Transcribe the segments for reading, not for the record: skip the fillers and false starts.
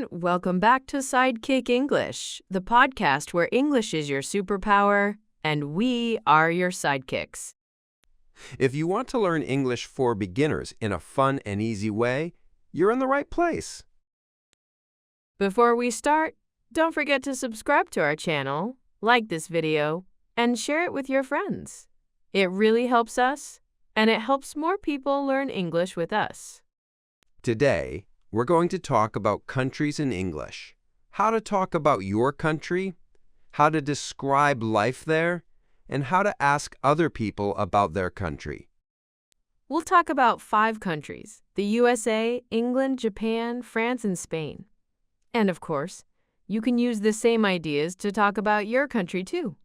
everyone. Welcome back to Sidekick English, the podcast where English is your superpower and we are your sidekicks. If you want to learn English for beginners in a fun and easy way, you're in the right place. Before we start, don't forget to subscribe to our channel, like this video, and share it with your friends. It really helps us, and it helps more people learn English with us. Today, we're going to talk about countries in English, how to talk about your country, how to describe life there, and how to ask other people about their country. We'll talk about 5 countries: the USA, England, Japan, France, and Spain. And of course, you can use the same ideas to talk about your country too.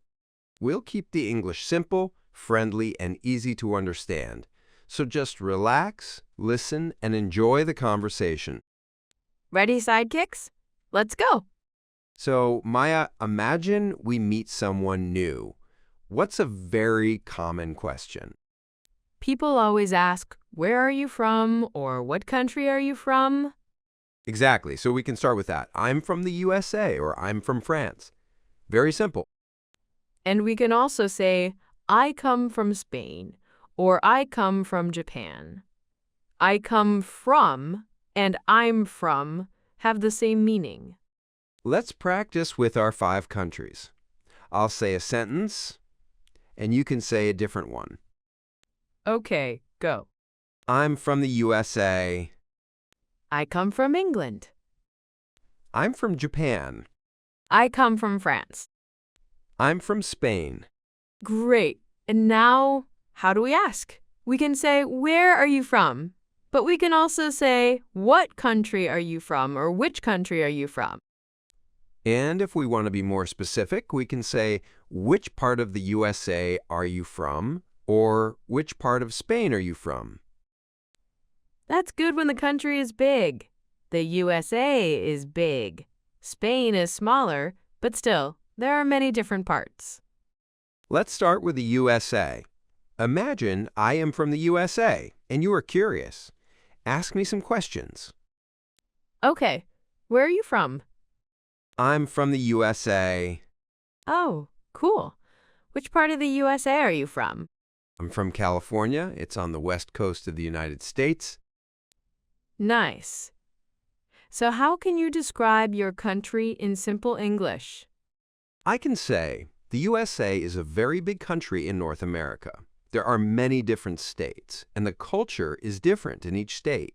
We'll keep the English simple, friendly, and easy to understand. So just relax, listen, and enjoy the conversation. Ready, sidekicks? Let's go! So, Maya, imagine we meet someone new. What's a very common question? People always ask, where are you from? Or what country are you from? Exactly. So we can start with that. I'm from the USA or I'm from France. Very simple. And we can also say, I come from Spain or I come from Japan. I come from and I'm from have the same meaning. Let's practice with our 5 countries. I'll say a sentence, and you can say a different one. Okay, go. I'm from the USA. I come from England. I'm from Japan. I come from France. I'm from Spain. Great. And now, how do we ask? We can say, where are you from? But we can also say, what country are you from? Or which country are you from? And if we want to be more specific, we can say, which part of the USA are you from? Or which part of Spain are you from? That's good when the country is big. The USA is big. Spain is smaller, but still, there are many different parts. Let's start with the USA. Imagine I am from the USA, and you are curious. Ask me some questions. Okay, where are you from? I'm from the USA. Oh, cool. Which part of the USA are you from? I'm from California. It's on the west coast of the United States. Nice. So how can you describe your country in simple English? I can say the USA is a very big country in North America. There are many different states, and the culture is different in each state.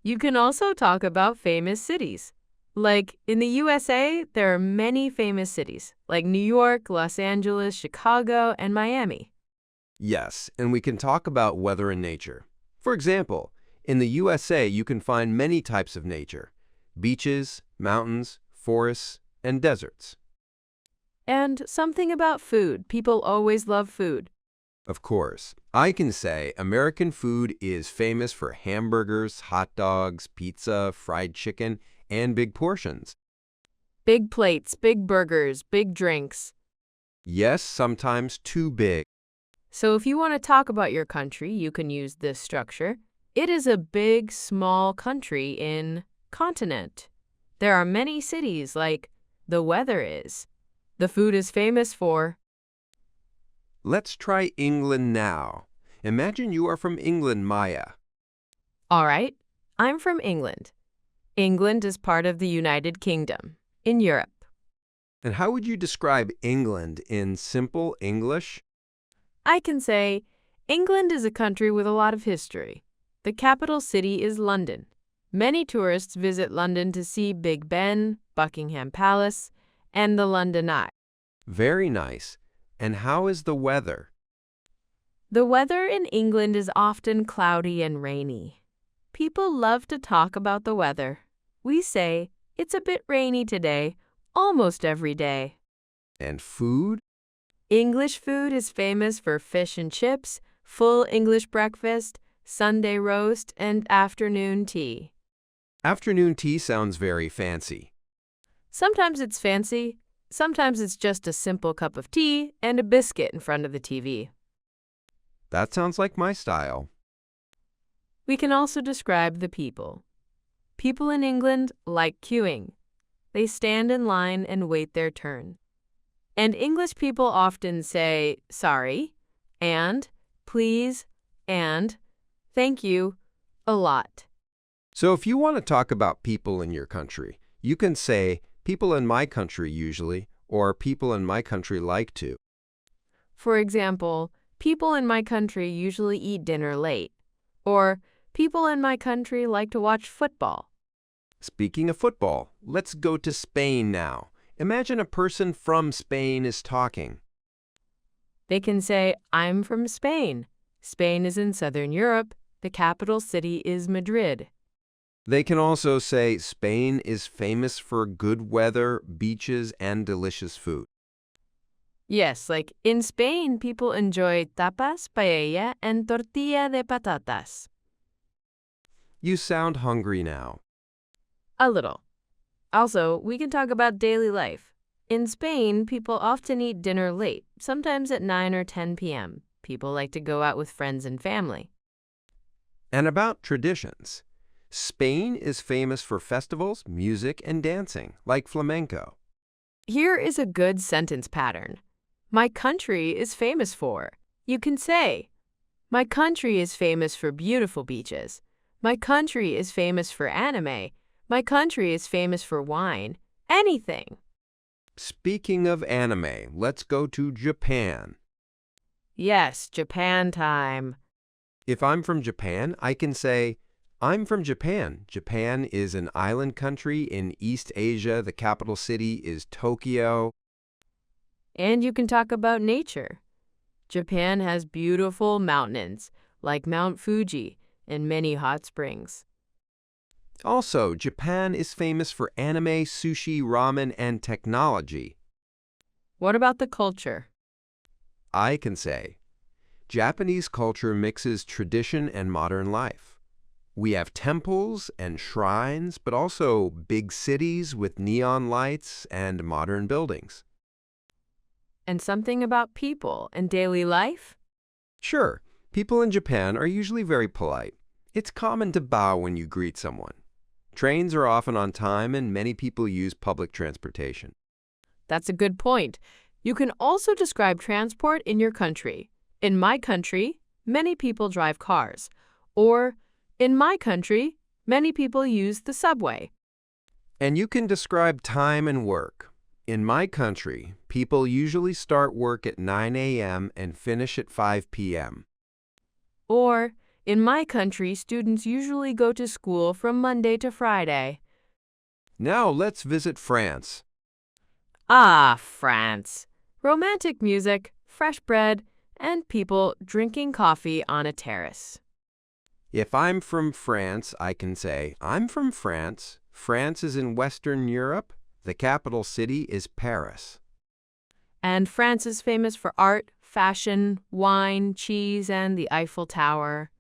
You can also talk about famous cities. Like, in the USA, there are many famous cities, like New York, Los Angeles, Chicago, and Miami. Yes, and we can talk about weather and nature. For example, in the USA, you can find many types of nature: beaches, mountains, forests, and deserts. And something about food. People always love food. Of course, I can say American food is famous for hamburgers, hot dogs, pizza, fried chicken, and big portions. Big plates, big burgers, big drinks. Yes, sometimes too big. So if you want to talk about your country, you can use this structure. It is a big, small country in continent. There are many cities like the weather is. The food is famous for. Let's try England now. Imagine you are from England, Maya. All right, I'm from England. England is part of the United Kingdom in Europe. And how would you describe England in simple English? I can say England is a country with a lot of history. The capital city is London. Many tourists visit London to see Big Ben, Buckingham Palace, and the London Eye. Very nice. And how is the weather? The weather in England is often cloudy and rainy. People love to talk about the weather. We say, it's a bit rainy today, almost every day. And food? English food is famous for fish and chips, full English breakfast, Sunday roast, and afternoon tea. Afternoon tea sounds very fancy. Sometimes it's fancy. Sometimes it's just a simple cup of tea and a biscuit in front of the TV. That sounds like my style. We can also describe the people. People in England like queuing. They stand in line and wait their turn. And English people often say sorry, and please, and thank you a lot. So if you want to talk about people in your country, you can say people in my country usually, or people in my country like to. For example, people in my country usually eat dinner late, or people in my country like to watch football. Speaking of football, let's go to Spain now. Imagine a person from Spain is talking. They can say, I'm from Spain. Spain is in southern Europe. The capital city is Madrid. They can also say Spain is famous for good weather, beaches, and delicious food. Yes, like in Spain, people enjoy tapas, paella, and tortilla de patatas. You sound hungry now. A little. Also, we can talk about daily life. In Spain, people often eat dinner late, sometimes at 9 or 10 p.m. People like to go out with friends and family. And about traditions. Spain is famous for festivals, music, and dancing, like flamenco. Here is a good sentence pattern. My country is famous for. You can say, my country is famous for beautiful beaches. My country is famous for anime. My country is famous for wine. Anything. Speaking of anime, let's go to Japan. Yes, Japan time. If I'm from Japan, I can say, I'm from Japan. Japan is an island country in East Asia. The capital city is Tokyo. And you can talk about nature. Japan has beautiful mountains, like Mount Fuji, and many hot springs. Also, Japan is famous for anime, sushi, ramen, and technology. What about the culture? I can say, Japanese culture mixes tradition and modern life. We have temples and shrines, but also big cities with neon lights and modern buildings. And something about people and daily life? Sure, people in Japan are usually very polite. It's common to bow when you greet someone. Trains are often on time and many people use public transportation. That's a good point. You can also describe transport in your country. In my country, many people drive cars. Or, in my country, many people use the subway. And you can describe time and work. In my country, people usually start work at 9 a.m. and finish at 5 p.m. Or, in my country, students usually go to school from Monday to Friday. Now let's visit France. Ah, France. Romantic music, fresh bread, and people drinking coffee on a terrace. If I'm from France, I can say, I'm from France. France is in Western Europe. The capital city is Paris. And France is famous for art, fashion, wine, cheese, and the Eiffel Tower.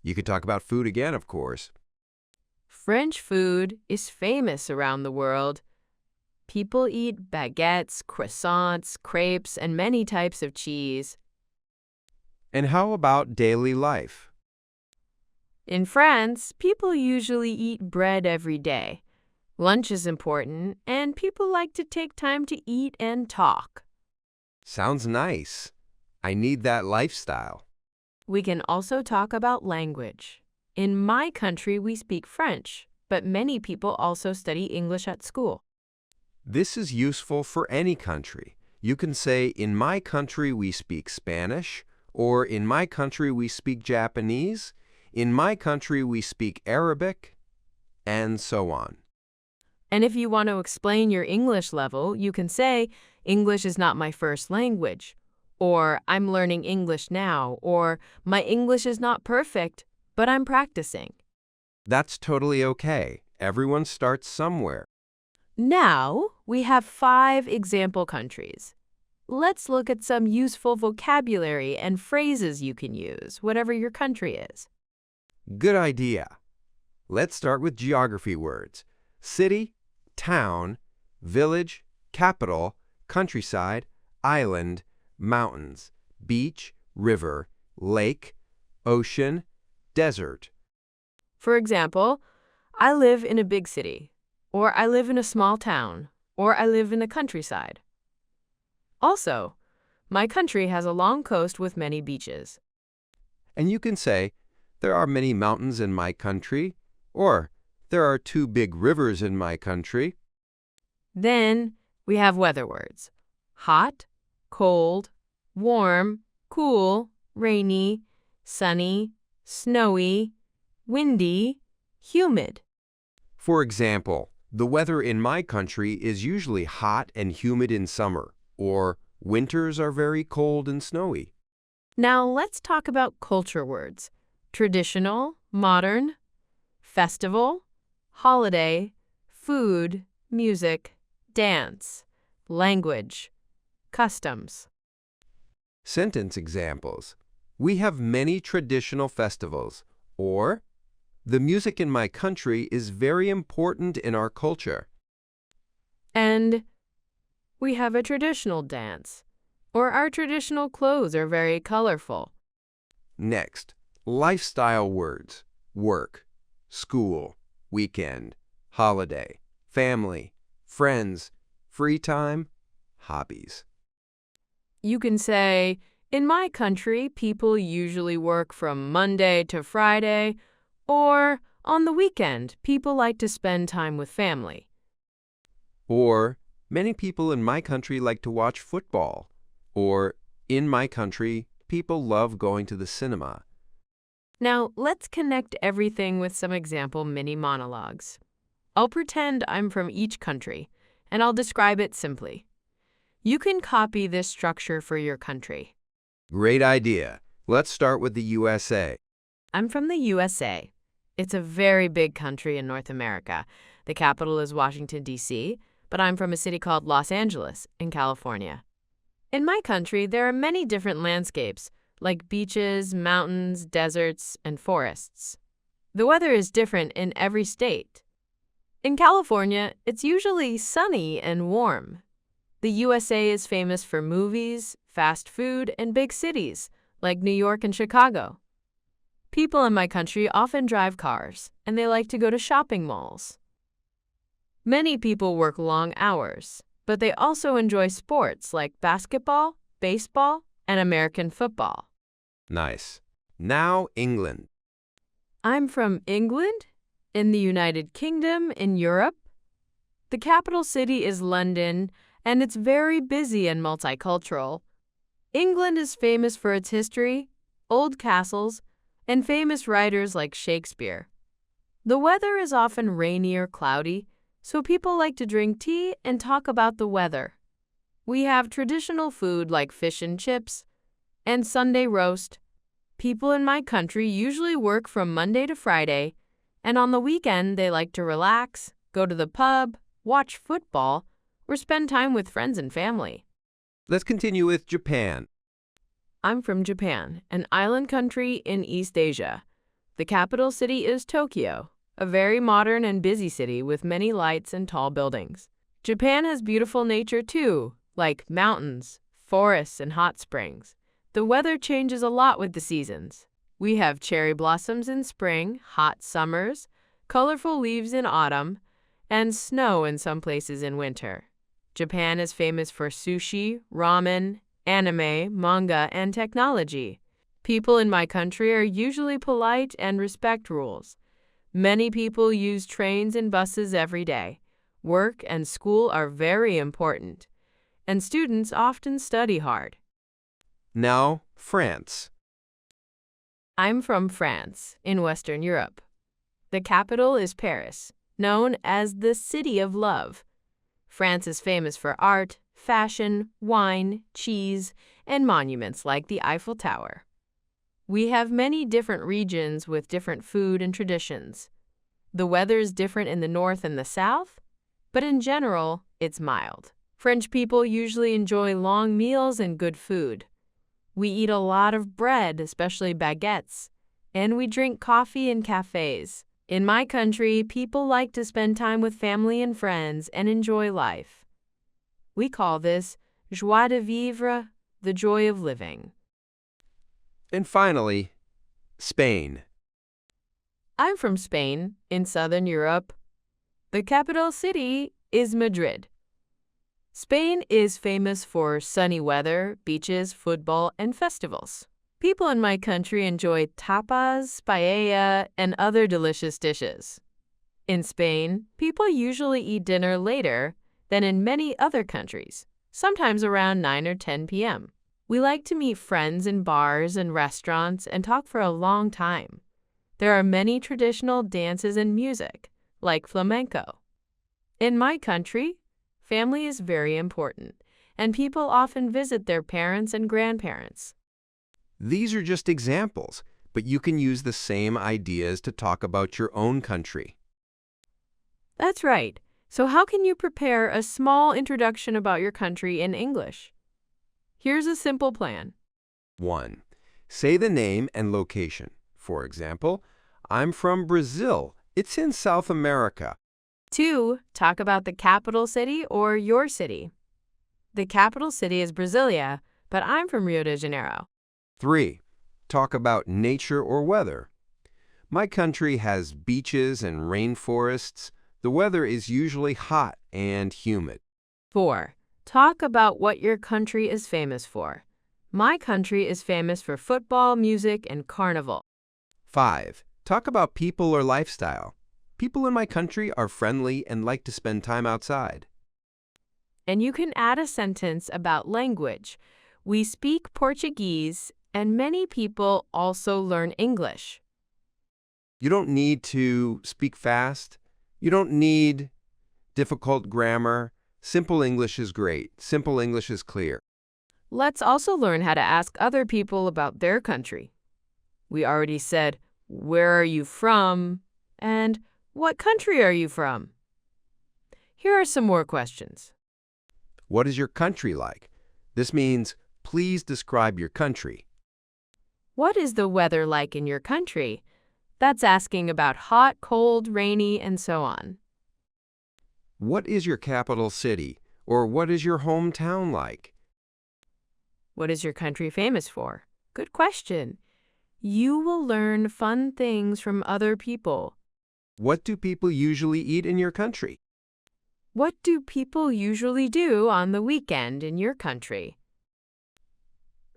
You could talk about food again, of course. French food is famous around the world. People eat baguettes, croissants, crepes, and many types of cheese. And how about daily life? In France, people usually eat bread every day. Lunch is important, and people like to take time to eat and talk. Sounds nice. I need that lifestyle. We can also talk about language. In my country, we speak French, but many people also study English at school. This is useful for any country. You can say, in my country we speak Spanish, or in my country we speak Japanese, in my country we speak Arabic, and so on. And if you want to explain your English level, you can say, English is not my first language, or I'm learning English now, or my English is not perfect, but I'm practicing. That's totally okay. Everyone starts somewhere. Now, we have 5 example countries. Let's look at some useful vocabulary and phrases you can use, whatever your country is. Good idea. Let's start with geography words. City, town, village, capital, countryside, island, mountains, beach, river, lake, ocean, desert. For example, I live in a big city, or I live in a small town, or I live in the countryside. Also, my country has a long coast with many beaches. And you can say, there are many mountains in my country, or there are 2 big rivers in my country. Then we have weather words: hot, cold, warm, cool, rainy, sunny, snowy, windy, humid. For example, the weather in my country is usually hot and humid in summer, or winters are very cold and snowy. Now let's talk about culture words: traditional, modern, festival, holiday, food, music, dance, language, customs. Sentence examples. We have many traditional festivals, or the music in my country is very important in our culture. And we have a traditional dance, or our traditional clothes are very colorful. Next, lifestyle words: work, school, weekend, holiday, family, friends, free time, hobbies. You can say, in my country, people usually work from Monday to Friday, or on the weekend, people like to spend time with family. Or, many people in my country like to watch football. Or, in my country, people love going to the cinema. Now, let's connect everything with some example mini monologues. I'll pretend I'm from each country, and I'll describe it simply. You can copy this structure for your country. Great idea. Let's start with the USA. I'm from the USA. It's a very big country in North America. The capital is Washington, D.C., but I'm from a city called Los Angeles in California. In my country, there are many different landscapes, like beaches, mountains, deserts, and forests. The weather is different in every state. In California, it's usually sunny and warm. The USA is famous for movies, fast food, and big cities, like New York and Chicago. People in my country often drive cars, and they like to go to shopping malls. Many people work long hours, but they also enjoy sports like basketball, baseball, and American football. Nice. Now, England. I'm from England, in the United Kingdom, in Europe. The capital city is London, and it's very busy and multicultural. England is famous for its history, old castles, and famous writers like Shakespeare. The weather is often rainy or cloudy, so people like to drink tea and talk about the weather. We have traditional food like fish and chips and Sunday roast. People in my country usually work from Monday to Friday, and on the weekend they like to relax, go to the pub, watch football, or spend time with friends and family. Let's continue with Japan. I'm from Japan, an island country in East Asia. The capital city is Tokyo, a very modern and busy city with many lights and tall buildings. Japan has beautiful nature too, like mountains, forests, and hot springs. The weather changes a lot with the seasons. We have cherry blossoms in spring, hot summers, colorful leaves in autumn, and snow in some places in winter. Japan is famous for sushi, ramen, anime, manga, and technology. People in my country are usually polite and respect rules. Many people use trains and buses every day. Work and school are very important, and students often study hard. Now, France. I'm from France, in Western Europe. The capital is Paris, known as the City of Love. France is famous for art, fashion, wine, cheese, and monuments like the Eiffel Tower. We have many different regions with different food and traditions. The weather is different in the north and the south, but in general, it's mild. French people usually enjoy long meals and good food. We eat a lot of bread, especially baguettes, and we drink coffee in cafes. In my country, people like to spend time with family and friends and enjoy life. We call this joie de vivre, the joy of living. And finally, Spain. I'm from Spain, in southern Europe. The capital city is Madrid. Spain is famous for sunny weather, beaches, football, and festivals. People in my country enjoy tapas, paella, and other delicious dishes. In Spain, people usually eat dinner later than in many other countries, sometimes around 9 or 10 p.m. We like to meet friends in bars and restaurants and talk for a long time. There are many traditional dances and music, like flamenco. In my country, family is very important, and people often visit their parents and grandparents. These are just examples, but you can use the same ideas to talk about your own country. That's right. So how can you prepare a small introduction about your country in English? Here's a simple plan. 1. Say the name and location. For example, I'm from Brazil. It's in South America. 2. Talk about the capital city or your city. The capital city is Brasilia, but I'm from Rio de Janeiro. 3. Talk about nature or weather. My country has beaches and rainforests. The weather is usually hot and humid. 4. Talk about what your country is famous for. My country is famous for football, music, and carnival. 5. Talk about people or lifestyle. People in my country are friendly and like to spend time outside. And you can add a sentence about language. We speak Portuguese, and many people also learn English. You don't need to speak fast. You don't need difficult grammar. Simple English is great. Simple English is clear. Let's also learn how to ask other people about their country. We already said, where are you from? And what country are you from? Here are some more questions. What is your country like? This means, please describe your country. What is the weather like in your country? That's asking about hot, cold, rainy, and so on. What is your capital city? Or what is your hometown like? What is your country famous for? Good question. You will learn fun things from other people. What do people usually eat in your country? What do people usually do on the weekend in your country?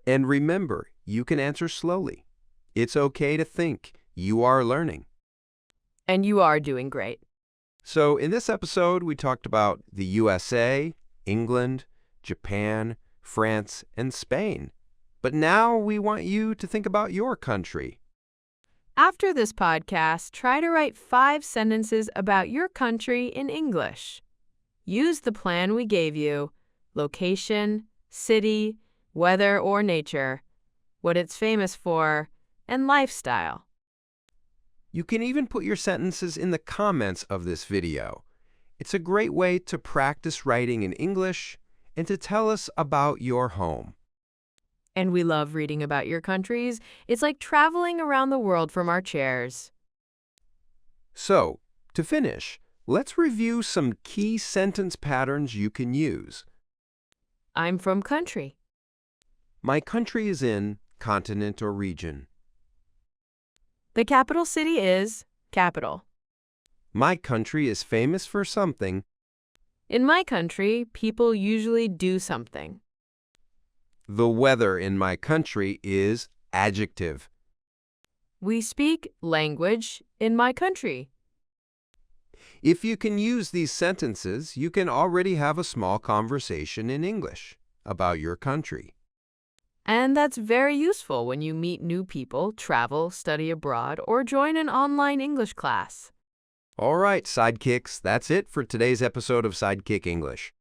And remember, you can answer slowly. It's okay to think. You are learning. And you are doing great. So in this episode, we talked about the USA, England, Japan, France, and Spain. But now we want you to think about your country. After this podcast, try to write 5 sentences about your country in English. Use the plan we gave you: location, city, weather or nature, what it's famous for, and lifestyle. You can even put your sentences in the comments of this video. It's a great way to practice writing in English and to tell us about your home. And we love reading about your countries. It's like traveling around the world from our chairs. So, to finish, let's review some key sentence patterns you can use. I'm from country. My country is in continent or region. The capital city is capital. My country is famous for something. In my country, people usually do something. The weather in my country is adjective. We speak language in my country. If you can use these sentences, you can already have a small conversation in English about your country. And that's very useful when you meet new people, travel, study abroad, or join an online English class. All right, Sidekicks, that's it for today's episode of Sidekick English.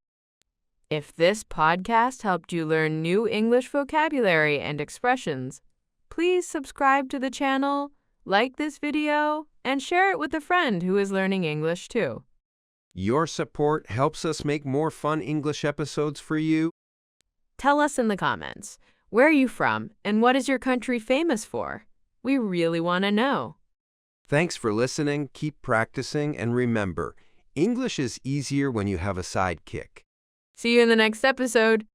If this podcast helped you learn new English vocabulary and expressions, please subscribe to the channel, like this video, and share it with a friend who is learning English too. Your support helps us make more fun English episodes for you. Tell us in the comments, where are you from and what is your country famous for? We really want to know. Thanks for listening, keep practicing, and remember, English is easier when you have a sidekick. See you in the next episode.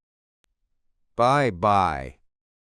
Bye-bye.